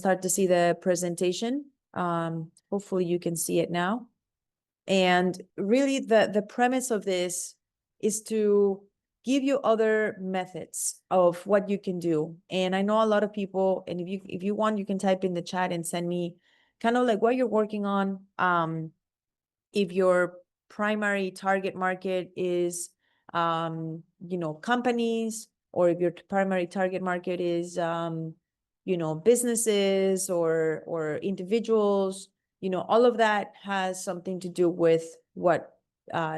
start to see the presentation. Hopefully you can see it now. And really the premise of this is to give you other methods of what you can do. And I know a lot of people, and if you want, you can type in the chat and send me kind of like what you're working on. If your primary target market is, companies, or if your primary target market is, businesses or individuals, all of that has something to do with what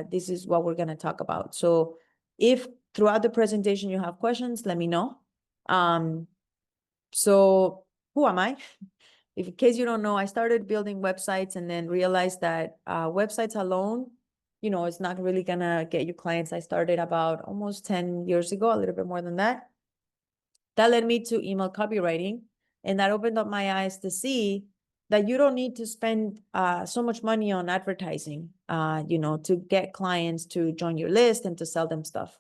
this is what we're going to talk about. So if throughout the presentation you have questions, let me know. So who am I? If in case you don't know, I started building websites and then realized that websites alone, it's not really gonna get you clients. I started about almost 10 years ago, a little bit more than that. That led me to email copywriting, and that opened up my eyes to see that you don't need to spend so much money on advertising, to get clients to join your list and to sell them stuff.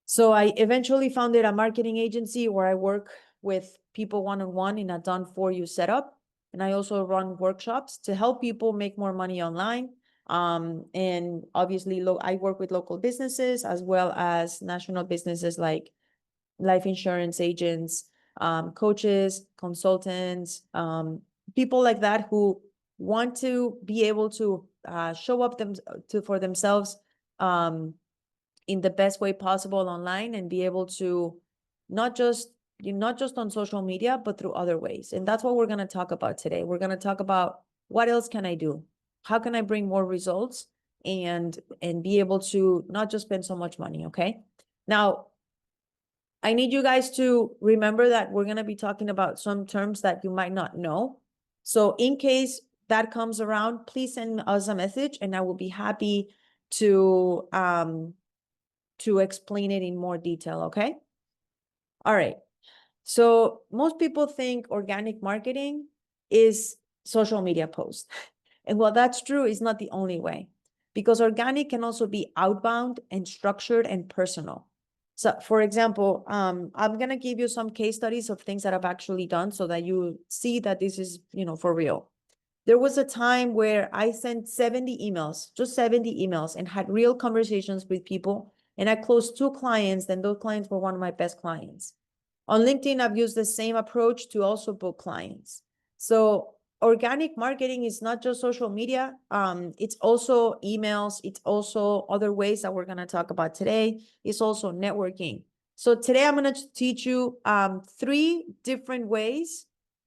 So I eventually founded a marketing agency where I work with people one-on-one in a done-for-you setup. And I also run workshops to help people make more money online. And obviously, I work with local businesses as well as national businesses like life insurance agents, coaches, consultants, people like that who want to be able to show up for themselves in the best way possible online and be able to not just on social media, but through other ways. And that's what we're going to talk about today. We're going to talk about what else can I do? How can I bring more results and be able to not just spend so much money, okay? Now, I need you guys to remember that we're going to be talking about some terms that you might not know. So in case that comes around, please send us a message and I will be happy to explain it in more detail, okay? All right. So most people think organic marketing is social media posts. And while that's true, it's not the only way, because organic can also be outbound and structured and personal. So for example, I'm going to give you some case studies of things that I've actually done so that you see that this is, for real. There was a time where I sent 70 emails, just 70 emails, and had real conversations with people. And I closed 2 clients, and those clients were one of my best clients. On LinkedIn, I've used the same approach to also book clients. So organic marketing is not just social media. It's also emails. It's also other ways that we're going to talk about today. It's also networking. So today I'm going to teach you 3 different ways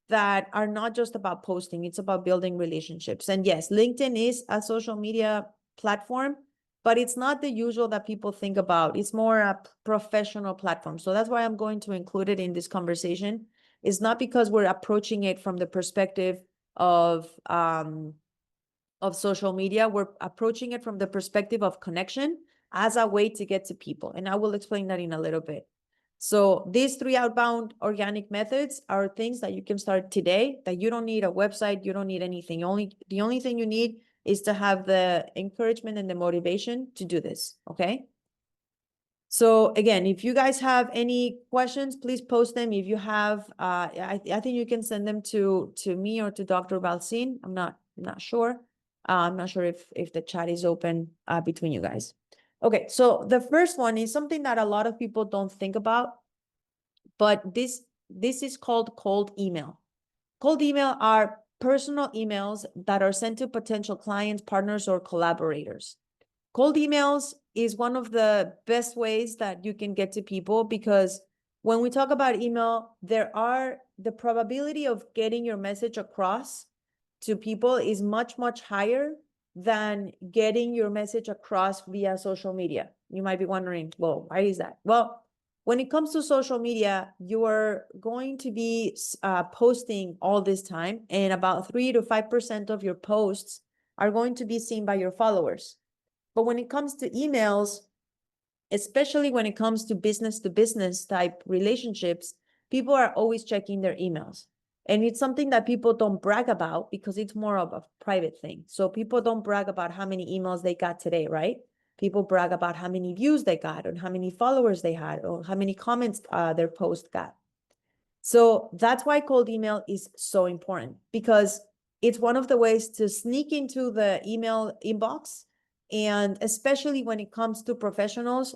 that are not just about posting. It's about building relationships. And yes, LinkedIn is a social media platform, but it's not the usual that people think about. It's more a professional platform. So that's why I'm going to include it in this conversation. It's not because we're approaching it from the perspective of social media. We're approaching it from the perspective of connection as a way to get to people. And I will explain that in a little bit. So these 3 outbound organic methods are things that you can start today, that you don't need a website, you don't need anything. The only thing you need is to have the encouragement and the motivation to do this, okay? So again, if you guys have any questions, please post them. If you have, I think you can send them to me or to Dr. Balsin. I'm not sure. I'm not sure if the chat is open between you guys. Okay, so the first one is something that a lot of people don't think about, but this is called cold email. Cold email are personal emails that are sent to potential clients, partners, or collaborators. Cold emails is one of the best ways that you can get to people, because when we talk about email, the probability of getting your message across to people is much, much higher than getting your message across via social media. You might be wondering, well, why is that? Well, when it comes to social media, you are going to be posting all this time, and about 3 to 5% of your posts are going to be seen by your followers. But when it comes to emails, especially when it comes to business type relationships, people are always checking their emails. And it's something that people don't brag about because it's more of a private thing. So people don't brag about how many emails they got today, right? People brag about how many views they got, or how many followers they had, or how many comments their post got. So that's why cold email is so important, because it's one of the ways to sneak into the email inbox. And especially when it comes to professionals,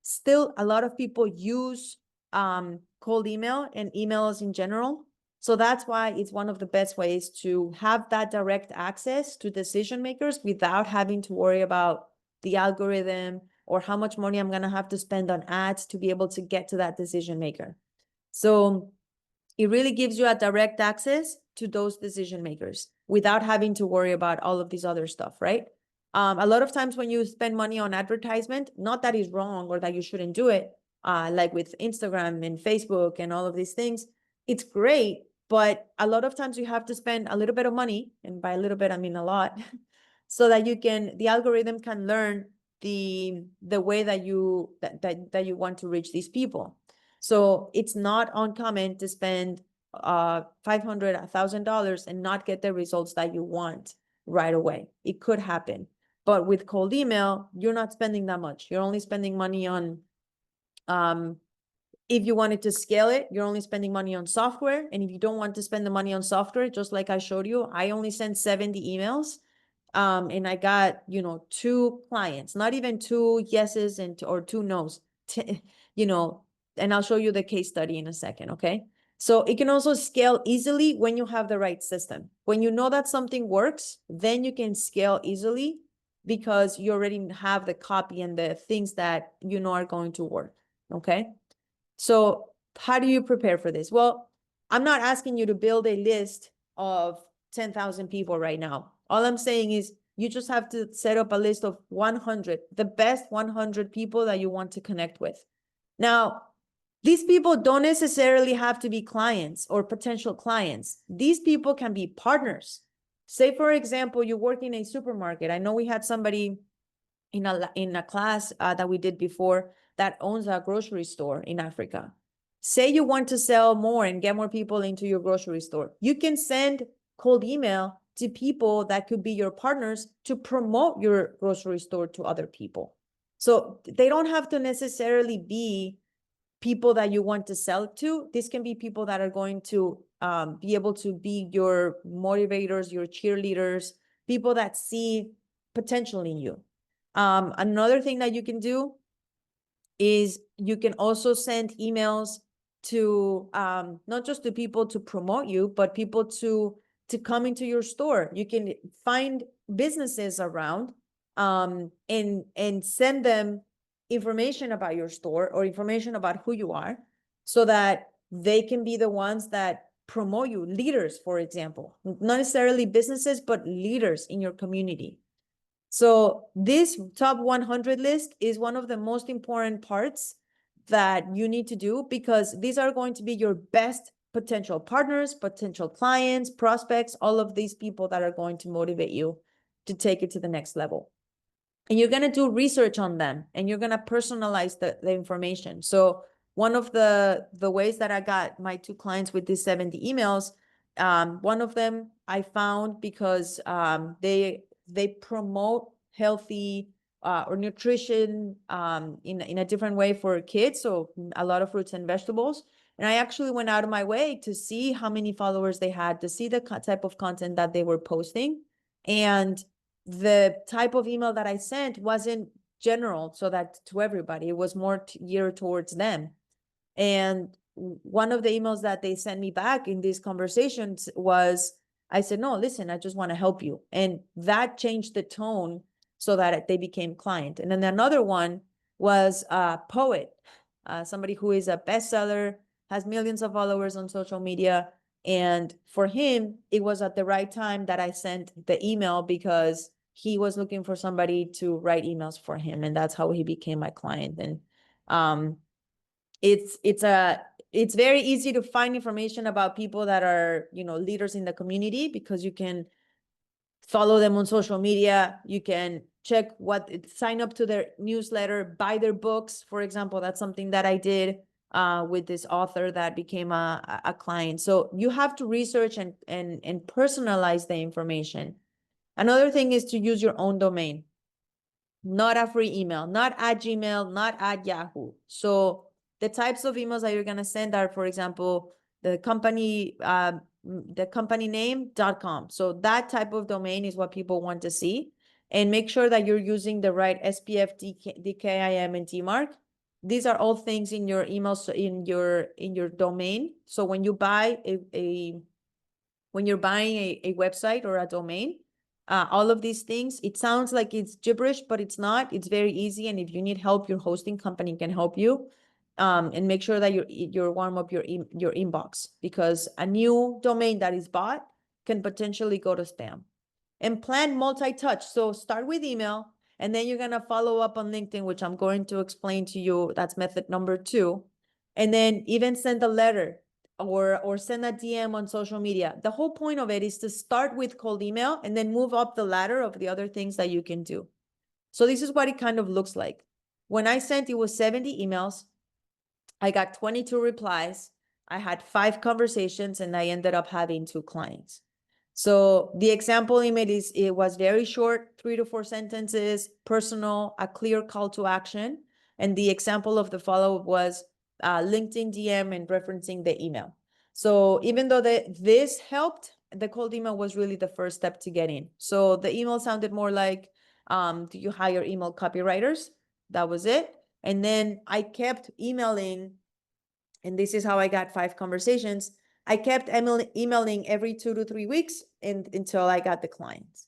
still a lot of people use cold email and emails in general. So that's why it's one of the best ways to have that direct access to decision makers without having to worry about the algorithm or how much money I'm going to have to spend on ads to be able to get to that decision maker. So it really gives you a direct access to those decision makers without having to worry about all of this other stuff, right? A lot of times when you spend money on advertisement, not that is wrong or that you shouldn't do it, like with Instagram and Facebook and all of these things, it's great. But a lot of times you have to spend a little bit of money, and by a little bit, I mean a lot, so that the algorithm can learn the way that you want to reach these people. So it's not uncommon to spend $500, $1,000 and not get the results that you want right away. It could happen. But with cold email, you're not spending that much. You're only spending money on, if you wanted to scale it, you're only spending money on software. And if you don't want to spend the money on software, just like I showed you, I only sent 70 emails. And I got, 2 clients, not even 2 yeses or 2 nos, and I'll show you the case study in a second, okay? So it can also scale easily when you have the right system. When you know that something works, then you can scale easily because you already have the copy and the things that you know are going to work, okay? So how do you prepare for this? Well, I'm not asking you to build a list of 10,000 people right now. All I'm saying is you just have to set up a list of 100, the best 100 people that you want to connect with. Now, these people don't necessarily have to be clients or potential clients. These people can be partners. Say, for example, you work in a supermarket. I know we had somebody in a class that we did before that owns a grocery store in Africa. Say you want to sell more and get more people into your grocery store. You can send cold email to people that could be your partners to promote your grocery store to other people. So they don't have to necessarily be people that you want to sell to. This can be people that are going to be able to be your motivators, your cheerleaders, people that see potential in you. Another thing that you can do is you can also send emails to not just to people to promote you, but people to come into your store. You can find businesses around and send them information about your store or information about who you are, so that they can be the ones that promote you. Leaders, for example, not necessarily businesses, but leaders in your community. So this top 100 list is one of the most important parts that you need to do, because these are going to be your best potential partners, potential clients, prospects, all of these people that are going to motivate you to take it to the next level. And you're going to do research on them, and you're going to personalize the information. So one of the ways that I got my 2 clients with these 70 emails, one of them I found because they promote healthy or nutrition in a different way for kids. So a lot of fruits and vegetables. And I actually went out of my way to see how many followers they had, to see the type of content that they were posting. And the type of email that I sent wasn't general, so that to everybody, it was more geared towards them. And one of the emails that they sent me back in these conversations was, I said, no, listen, I just want to help you. And that changed the tone so that they became client. And then another one was a poet, somebody who is a bestseller, has millions of followers on social media. And for him, it was at the right time that I sent the email, because he was looking for somebody to write emails for him. And that's how he became my client. And it's very easy to find information about people that are, leaders in the community, because you can follow them on social media. You can check sign up to their newsletter, buy their books. For example, that's something that I did with this author that became a client. So you have to research and personalize the information. Another thing is to use your own domain, not a free email, not at Gmail, not at Yahoo. So The types of emails that you're going to send are, for example, the company name.com. So that type of domain is what people want to see. And make sure that you're using the right SPF, DKIM, and DMARC. These are all things in your emails, in your domain. So when you buy when you're buying a website or a domain, all of these things, it sounds like it's gibberish, but it's not. It's very easy. And if you need help, your hosting company can help you. And make sure that you're warm up your inbox, because a new domain that is bought can potentially go to spam. And plan multi-touch. So start with email, and then you're going to follow up on LinkedIn, which I'm going to explain to you. That's method number 2. And then even send a letter or send a DM on social media. The whole point of it is to start with cold email and then move up the ladder of the other things that you can do. So this is what it kind of looks like. When I sent, it was 70 emails. I got 22 replies. I had 5 conversations, and I ended up having 2 clients. So the example email it was very short, 3 to 4 sentences, personal, a clear call to action. And the example of the follow-up was LinkedIn DM and referencing the email. So even though this helped, the cold email was really the first step to get in. So the email sounded more like, do you hire email copywriters? That was it. And then I kept emailing, and this is how I got 5 conversations. I kept emailing every 2 to 3 weeks until I got the clients.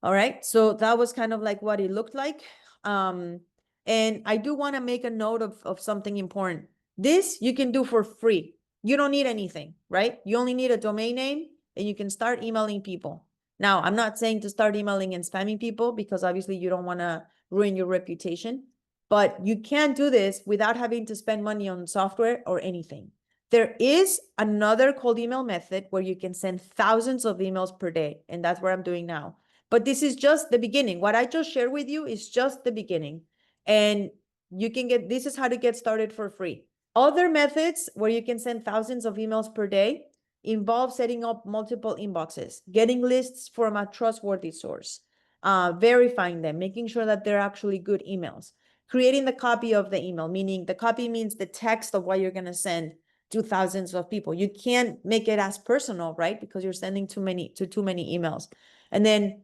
All right. So that was kind of like what it looked like. And I do want to make a note of something important. This you can do for free. You don't need anything, right? You only need a domain name, and you can start emailing people. Now, I'm not saying to start emailing and spamming people, because obviously you don't want to ruin your reputation. But you can do this without having to spend money on software or anything. There is another cold email method where you can send thousands of emails per day, and that's what I'm doing now. But this is just the beginning. What I just shared with you is just the beginning. And you can this is how to get started for free. Other methods where you can send thousands of emails per day involve setting up multiple inboxes, getting lists from a trustworthy source, verifying them, making sure that they're actually good emails, creating the copy of the email, meaning the copy means the text of what you're going to send to thousands of people. You can't make it as personal, right? Because you're sending too many emails. And then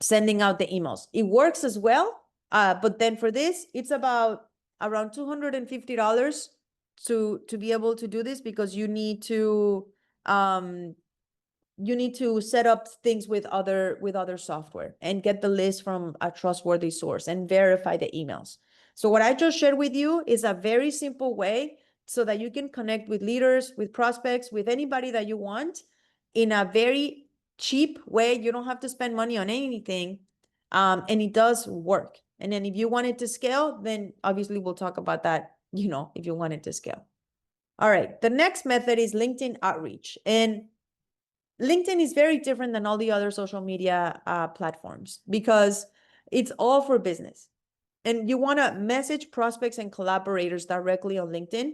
sending out the emails. It works as well. But then for this, it's about around $250 to be able to do this, because you need to set up things with other software and get the list from a trustworthy source and verify the emails. So what I just shared with you is a very simple way so that you can connect with leaders, with prospects, with anybody that you want in a very cheap way. You don't have to spend money on anything. And it does work. And then if you want it to scale, then obviously we'll talk about that, if you want it to scale. All right. The next method is LinkedIn outreach. And LinkedIn is very different than all the other social media platforms, because it's all for business. And you want to message prospects and collaborators directly on LinkedIn,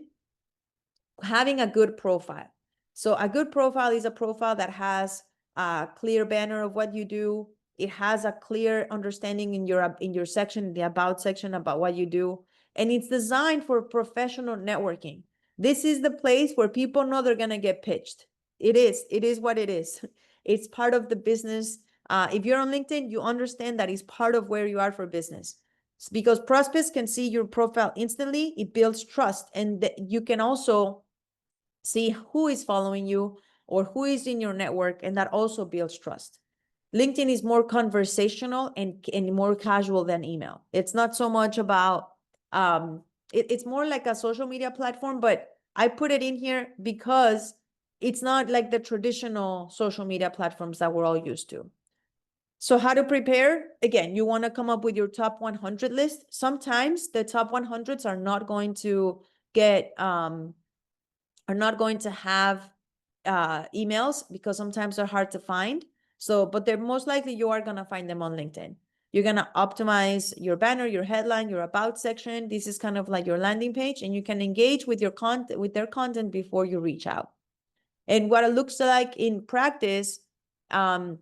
having a good profile. So a good profile is a profile that has a clear banner of what you do. It has a clear understanding in your section, the about section, about what you do. And it's designed for professional networking. This is the place where people know they're going to get pitched. It is what it is. It's part of the business. If you're on LinkedIn, you understand that it's part of where you are for business. It's because prospects can see your profile instantly. It builds trust. And you can also see who is following you or who is in your network, and that also builds trust. LinkedIn is more conversational and more casual than email. It's not so much about, it's more like a social media platform, but I put it in here because it's not like the traditional social media platforms that we're all used to. So how to prepare? Again, you want to come up with your top 100 list. Sometimes the top 100s are not going to get, are not going to have emails, because sometimes they're hard to find. So, but they're most likely you are going to find them on LinkedIn. You're going to optimize your banner, your headline, your about section. This is kind of like your landing page, and you can engage with your content, with their content, before you reach out. And what it looks like in practice, I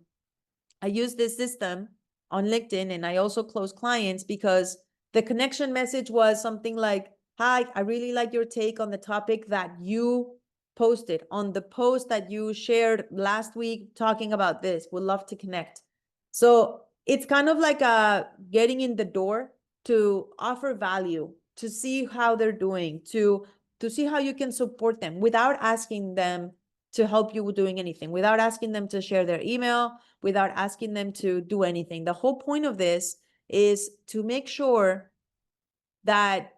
use this system on LinkedIn, and I also close clients because the connection message was something like, hi, I really like your take on the topic that you posted on the post that you shared last week talking about this. Would love to connect. So it's kind of like getting in the door to offer value, to see how they're doing, to see how you can support them without asking them to help you with doing anything, without asking them to share their email, without asking them to do anything. The whole point of this is to make sure that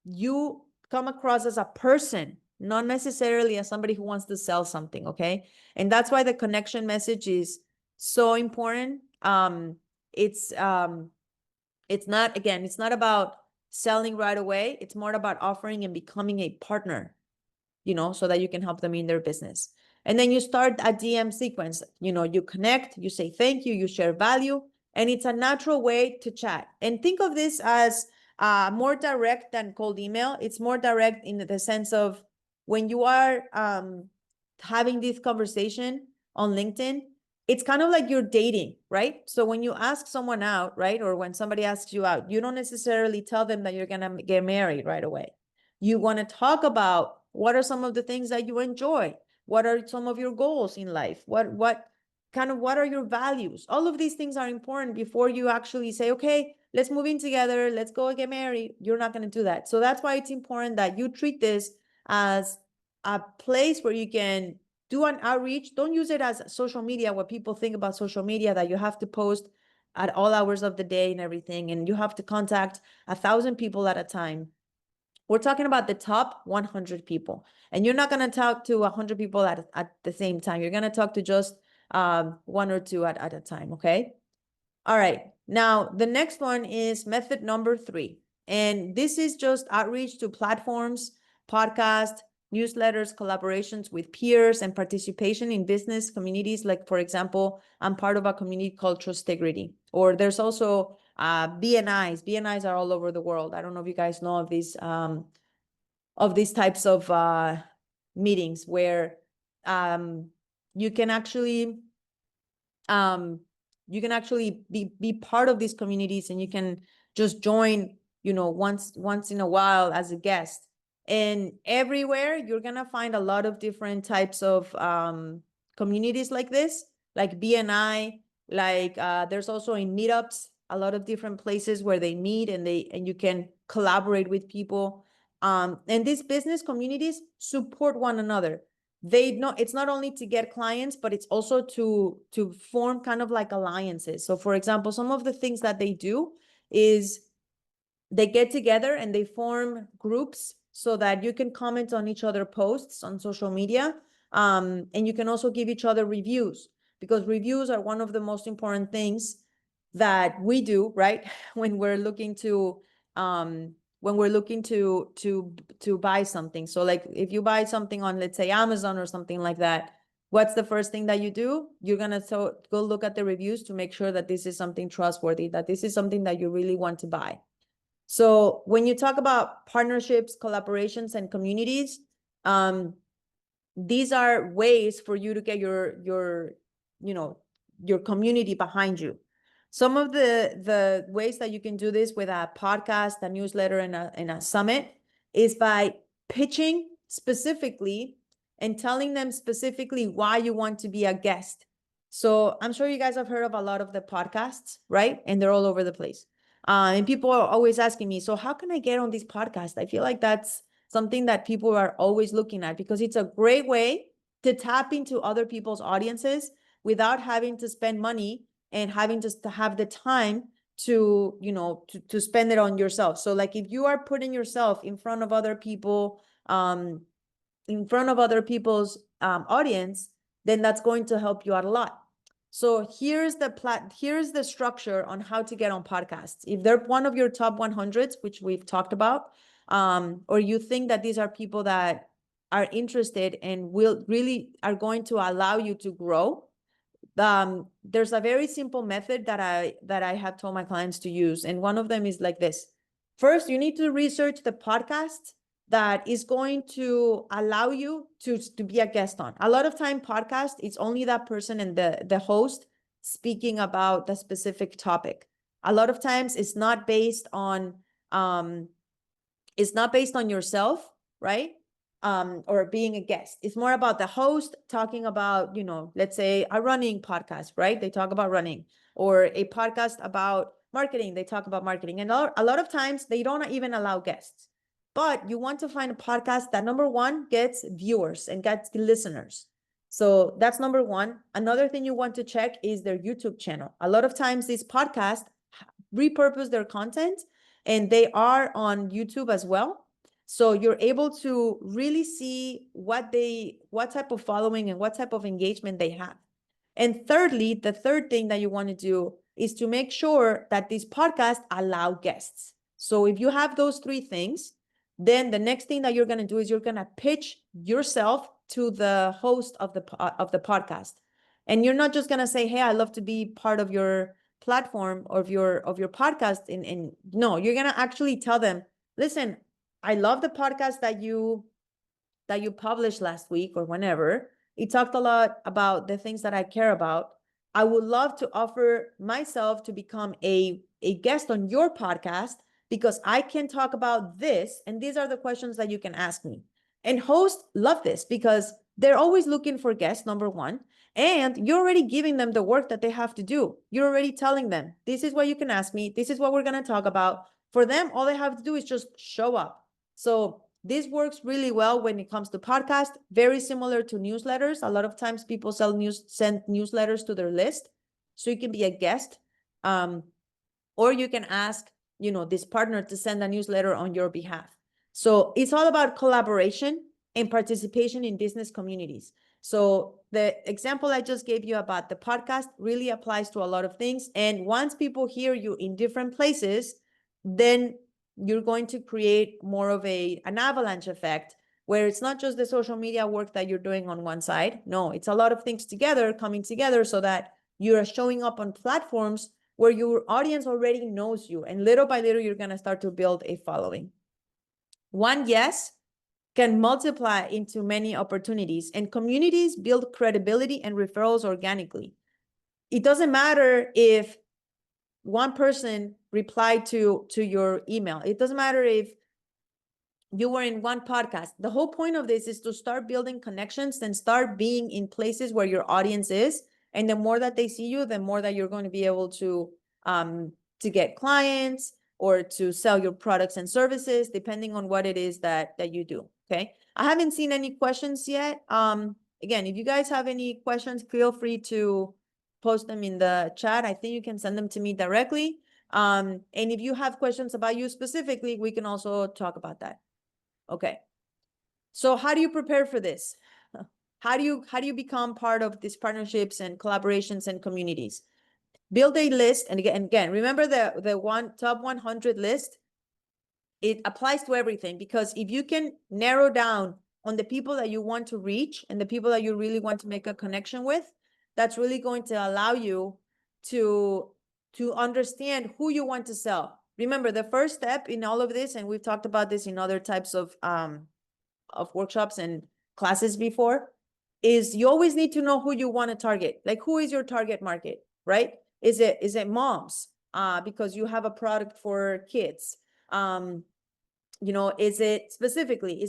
you come across as a person, not necessarily as somebody who wants to sell something, okay? And that's why the connection message is so important. It's not, again, it's not about selling right away. It's more about offering and becoming a partner, so that you can help them in their business. And then you start a DM sequence, you connect, you say thank you, you share value, and it's a natural way to chat. And think of this as more direct than cold email. It's more direct in the sense of when you are having this conversation on LinkedIn, it's kind of like you're dating, right? So when you ask someone out, right, or when somebody asks you out, you don't necessarily tell them that you're going to get married right away. You want to talk about what are some of the things that you enjoy? What are some of your goals in life? What are your values? All of these things are important before you actually say, okay, let's move in together, let's go get married. You're not going to do that. So that's why it's important that you treat this as a place where you can do an outreach. Don't use it as social media, what people think about social media, that you have to post at all hours of the day and everything, and you have to contact 1,000 people at a time. We're talking about the top 100 people, and you're not going to talk to 100 people at the same time. You're going to talk to just one or two at a time. Okay. All right. Now, the next one is method number 3. And this is just outreach to platforms, podcasts, newsletters, collaborations with peers, and participation in business communities. Like, for example, I'm part of a community called Trustegrity. Or there's also BNIs. BNIs are all over the world. I don't know if you guys know of these types of meetings where you can actually be part of these communities, and you can just join, once in a while as a guest. And everywhere you're gonna find a lot of different types of communities like this, like BNI, like there's also in meetups, a lot of different places where they meet, and you can collaborate with people. And these business communities support one another. It's not only to get clients, but it's also to form kind of like alliances. So for example, some of the things that they do is they get together and they form groups so that you can comment on each other posts on social media. And you can also give each other reviews, because reviews are one of the most important things that we do, right? When we're looking to buy something. So like if you buy something on, let's say, Amazon or something like that, what's the first thing that you do? You're gonna go look at the reviews to make sure that this is something trustworthy, that this is something that you really want to buy. So when you talk about partnerships, collaborations, and communities, these are ways for you to get your community behind you. Some of the ways that you can do this with a podcast, a newsletter, and a summit is by pitching specifically and telling them specifically why you want to be a guest. So I'm sure you guys have heard of a lot of the podcasts, right? And they're all over the place. And people are always asking me, so how can I get on this podcast? I feel like that's something that people are always looking at, because it's a great way to tap into other people's audiences without having to spend money and having to have the time to spend it on yourself. So like if you are putting yourself in front of other people, in front of other people's audience, then that's going to help you out a lot. So here's the structure on how to get on podcasts. If they're one of your top 100s, which we've talked about, or you think that these are people that are interested and will really are going to allow you to grow, there's a very simple method that I have told my clients to use. And one of them is like this. First, you need to research the podcast that is going to allow you to be a guest on. A lot of time podcast, it's only that person and the host speaking about the specific topic. A lot of times it's not based on It's not based on yourself, right? Or being a guest. It's more about the host talking about, let's say a running podcast, right? They talk about running, or a podcast about marketing. They talk about marketing. And a lot of times they don't even allow guests, but you want to find a podcast that, number one, gets viewers and gets listeners. So that's number one. Another thing you want to check is their YouTube channel. A lot of times these podcasts repurpose their content and they are on YouTube as well. So you're able to really see what type of following and what type of engagement they have. And thirdly, the third thing that you want to do is to make sure that these podcasts allow guests. So if you have those three things, then the next thing that you're going to do is you're going to pitch yourself to the host of the podcast. And you're not just going to say, hey, I'd love to be part of your platform of your podcast. And no, you're going to actually tell them, listen, I love the podcast that you published last week or whenever. It talked a lot about the things that I care about. I would love to offer myself to become a guest on your podcast because I can talk about this. And these are the questions that you can ask me. And hosts love this because they're always looking for guests, number one. And you're already giving them the work that they have to do. You're already telling them, this is what you can ask me. This is what we're going to talk about. For them, all they have to do is just show up. So this works really well when it comes to podcast, very similar to newsletters. A lot of times people send newsletters to their list. So you can be a guest, or you can ask, this partner to send a newsletter on your behalf. So it's all about collaboration and participation in business communities. So the example I just gave you about the podcast really applies to a lot of things. And once people hear you in different places, then you're going to create more of an avalanche effect where it's not just the social media work that you're doing on one side. No, it's a lot of things together, coming together so that you're showing up on platforms where your audience already knows you. And little by little, you're going to start to build a following. One yes can multiply into many opportunities, and communities build credibility and referrals organically. It doesn't matter if one person replied to your email. It doesn't matter if you were in one podcast. The whole point of this is to start building connections and start being in places where your audience is. And the more that they see you, the more that you're going to be able to get clients or to sell your products and services, depending on what it is that you do. Okay. I haven't seen any questions yet. Again, if you guys have any questions, feel free to post them in the chat. I think you can send them to me directly. And if you have questions about you specifically, we can also talk about that. Okay. So how do you prepare for this? How do you become part of these partnerships and collaborations and communities? Build a list. And again, remember the top 100 list. It applies to everything, because if you can narrow down on the people that you want to reach and the people that you really want to make a connection with, that's really going to allow you to understand who you want to sell. Remember, the first step in all of this, and we've talked about this in other types of workshops and classes before, is you always need to know who you want to target. Like, who is your target market, right? Is it moms? Because you have a product for kids. Is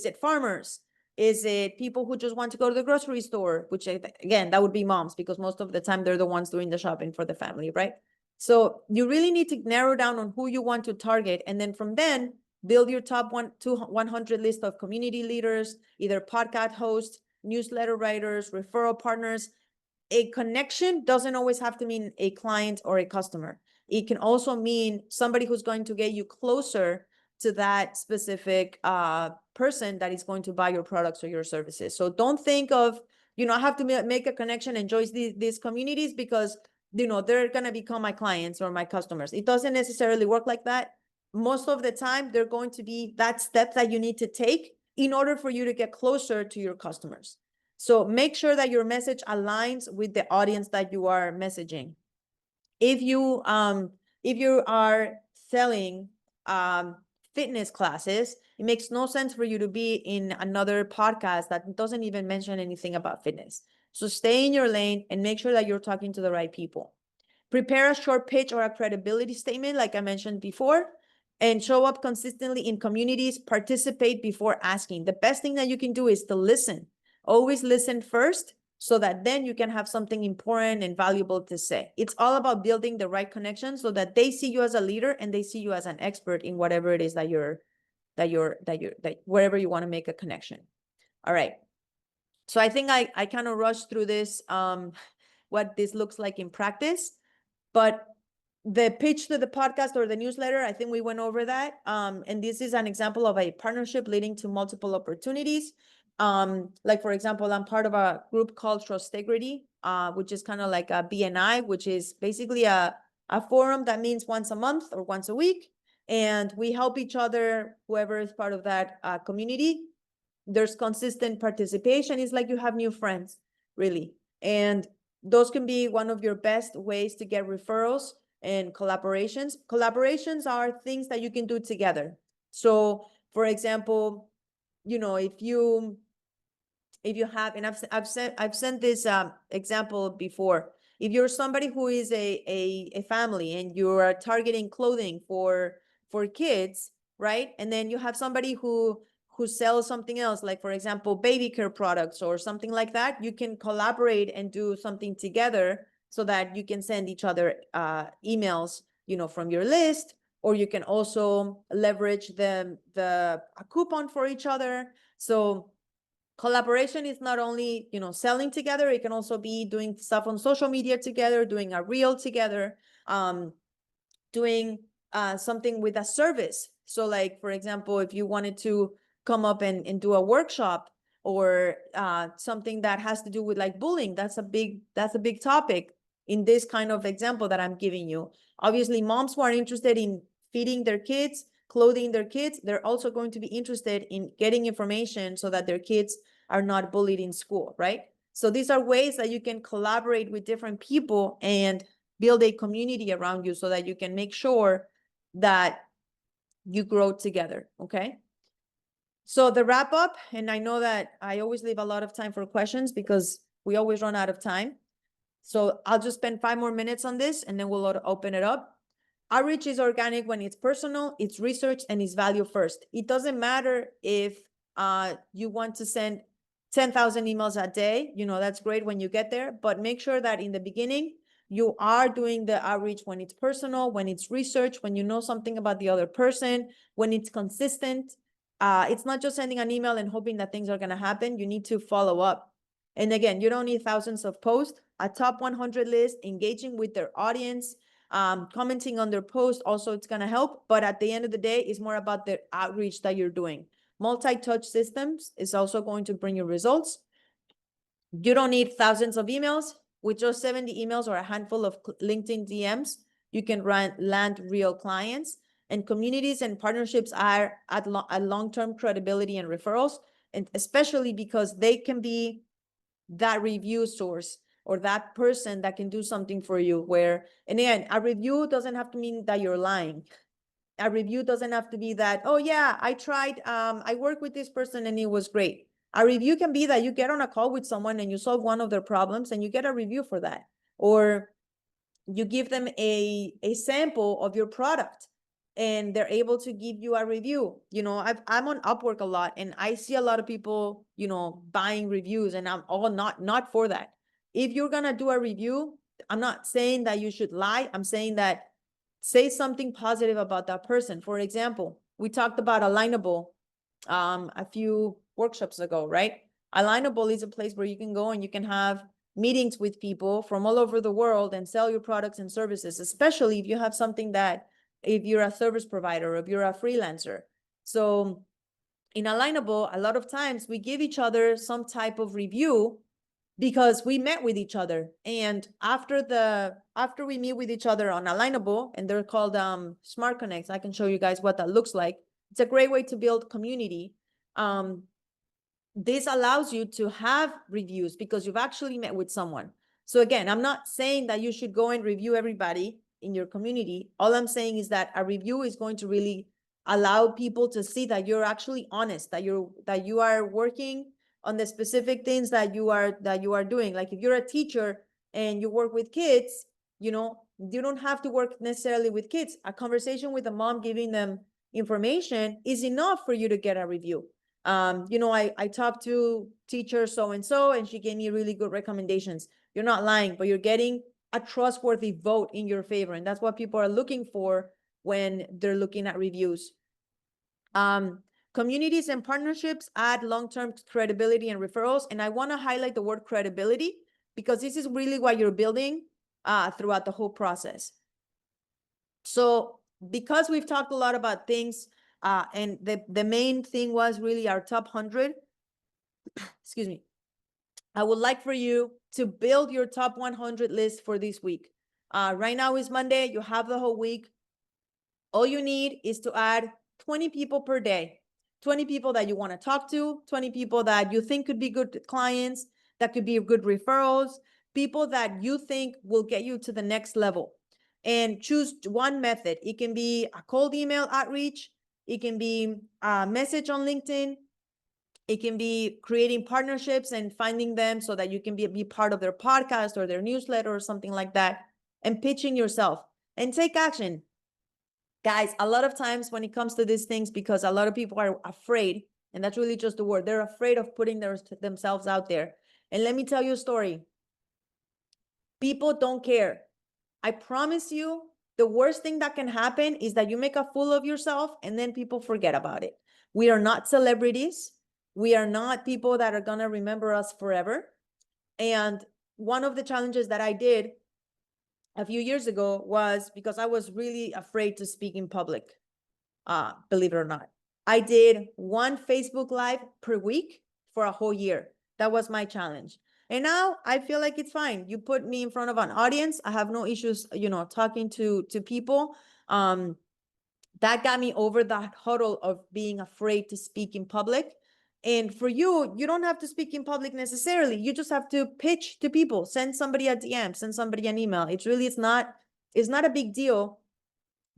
it farmers? Is it people who just want to go to the grocery store? Which, again, that would be moms, because most of the time they're the ones doing the shopping for the family, right? So you really need to narrow down on who you want to target. And then from then, build your top 100 list of community leaders, either podcast hosts, newsletter writers, referral partners. A connection doesn't always have to mean a client or a customer. It can also mean somebody who's going to get you closer to that specific person that is going to buy your products or your services. So don't think of, I have to make a connection and join these communities because, they're going to become my clients or my customers. It doesn't necessarily work like that. Most of the time, they're going to be that step that you need to take in order for you to get closer to your customers. So make sure that your message aligns with the audience that you are messaging. If you are selling fitness classes, it makes no sense for you to be in another podcast that doesn't even mention anything about fitness. So stay in your lane and make sure that you're talking to the right people. Prepare a short pitch or a credibility statement, like I mentioned before. and show up consistently in communities, participate before asking. The best thing that you can do is to listen. Always listen first, so that then you can have something important and valuable to say. It's all about building the right connection so that they see you as a leader and they see you as an expert in whatever it is that wherever you want to make a connection. All right. So I think I kind of rushed through this, what this looks like in practice, but the pitch to the podcast or the newsletter, I think we went over that. And this is an example of a partnership leading to multiple opportunities. Like, for example, I'm part of a group called Trustegrity, which is kind of like a BNI, which is basically a forum that means once a month or once a week. And we help each other, whoever is part of that community. There's consistent participation. It's like you have new friends, really. And those can be one of your best ways to get referrals and collaborations. Collaborations are things that you can do together. So, for example, if you have, and I've sent this example before. If you're somebody who is a family and you are targeting clothing for kids, right? And then you have somebody who sells something else, like, for example, baby care products or something like that, you can collaborate and do something together so that you can send each other emails, from your list, or you can also leverage a coupon for each other. So collaboration is not only, selling together, it can also be doing stuff on social media together, doing a reel together, doing something with a service. So, like, for example, if you wanted to come up and do a workshop or something that has to do with like bullying, that's a big topic in this kind of example that I'm giving you. Obviously, moms who are interested in feeding their kids, clothing their kids, they're also going to be interested in getting information so that their kids are not bullied in school, right? So these are ways that you can collaborate with different people and build a community around you so that you can make sure that you grow together, okay? So the wrap up, and I know that I always leave a lot of time for questions because we always run out of time. So I'll just spend 5 more minutes on this and then we'll open it up. Outreach is organic when it's personal, it's research, and it's value first. It doesn't matter if you want to send 10,000 emails a day, that's great when you get there, but make sure that in the beginning, you are doing the outreach when it's personal, when it's research, when you know something about the other person, when it's consistent. It's not just sending an email and hoping that things are going to happen. You need to follow up. And again, you don't need thousands of posts. A top 100 list, engaging with their audience, commenting on their post, also it's going to help. But at the end of the day, it's more about the outreach that you're doing. Multi-touch systems is also going to bring you results. You don't need thousands of emails. With just 70 emails or a handful of LinkedIn DMs, you can land real clients. And communities and partnerships are at long-term credibility and referrals, and especially because they can be that review source or that person that can do something for you. And again, a review doesn't have to mean that you're lying. A review doesn't have to be that, oh yeah, I tried, I worked with this person and it was great. A review can be that you get on a call with someone and you solve one of their problems and you get a review for that. Or you give them a sample of your product and they're able to give you a review. I'm on Upwork a lot and I see a lot of people, buying reviews, and I'm all not for that. If you're going to do a review, I'm not saying that you should lie. I'm saying that say something positive about that person. For example, we talked about Alignable a few workshops ago, right? Alignable is a place where you can go and you can have meetings with people from all over the world and sell your products and services, especially if you have something if you're a service provider or if you're a freelancer. So in Alignable, a lot of times we give each other some type of review because we met with each other. And after we meet with each other on Alignable, and they're called Smart Connects, I can show you guys what that looks like. It's a great way to build community. This allows you to have reviews because you've actually met with someone. So again, I'm not saying that you should go and review everybody in your community. All I'm saying is that a review is going to really allow people to see that you're actually honest, that you are working on the specific things that you are doing. Like if you're a teacher and you work with kids, you don't have to work necessarily with kids. A conversation with a mom giving them information is enough for you to get a review. I talked to teacher so-and-so, and she gave me really good recommendations. You're not lying, but you're getting a trustworthy vote in your favor. And that's what people are looking for when they're looking at reviews. Communities and partnerships add long-term credibility and referrals. And I want to highlight the word credibility, because this is really what you're building throughout the whole process. So because we've talked a lot about things, and the main thing was really our top 100, excuse me, I would like for you to build your top 100 list for this week. Right now is Monday. You have the whole week. All you need is to add 20 people per day. 20 people that you want to talk to, 20 people that you think could be good clients, that could be good referrals, people that you think will get you to the next level. And choose one method. It can be a cold email outreach. It can be a message on LinkedIn. It can be creating partnerships and finding them so that you can be part of their podcast or their newsletter or something like that, and pitching yourself and take action. Guys, a lot of times when it comes to these things, because a lot of people are afraid, and that's really just the word, they're afraid of putting themselves out there. And let me tell you a story. People don't care. I promise you, the worst thing that can happen is that you make a fool of yourself and then people forget about it. We are not celebrities. We are not people that are going to remember us forever. And one of the challenges that I did a few years ago was because I was really afraid to speak in public. Believe it or not, I did one Facebook Live per week for a whole year. That was my challenge. And now I feel like it's fine. You put me in front of an audience, I have no issues, talking to people. That got me over that hurdle of being afraid to speak in public. And for you, you don't have to speak in public necessarily. You just have to pitch to people, send somebody a DM, send somebody an email. It's not a big deal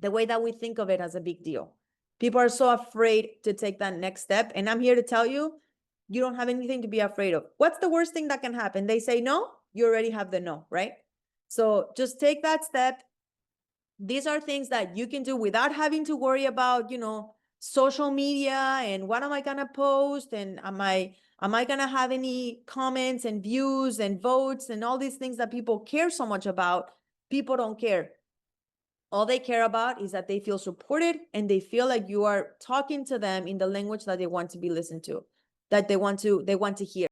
the way that we think of it as a big deal. People are so afraid to take that next step. And I'm here to tell you, you don't have anything to be afraid of. What's the worst thing that can happen? They say no, you already have the no, right? So just take that step. These are things that you can do without having to worry about, social media and what am I gonna post, and am I gonna have any comments and views and votes and all these things that people care so much about. People don't care. All they care about is that they feel supported and they feel like you are talking to them in the language that they want to be listened to, that they want to hear.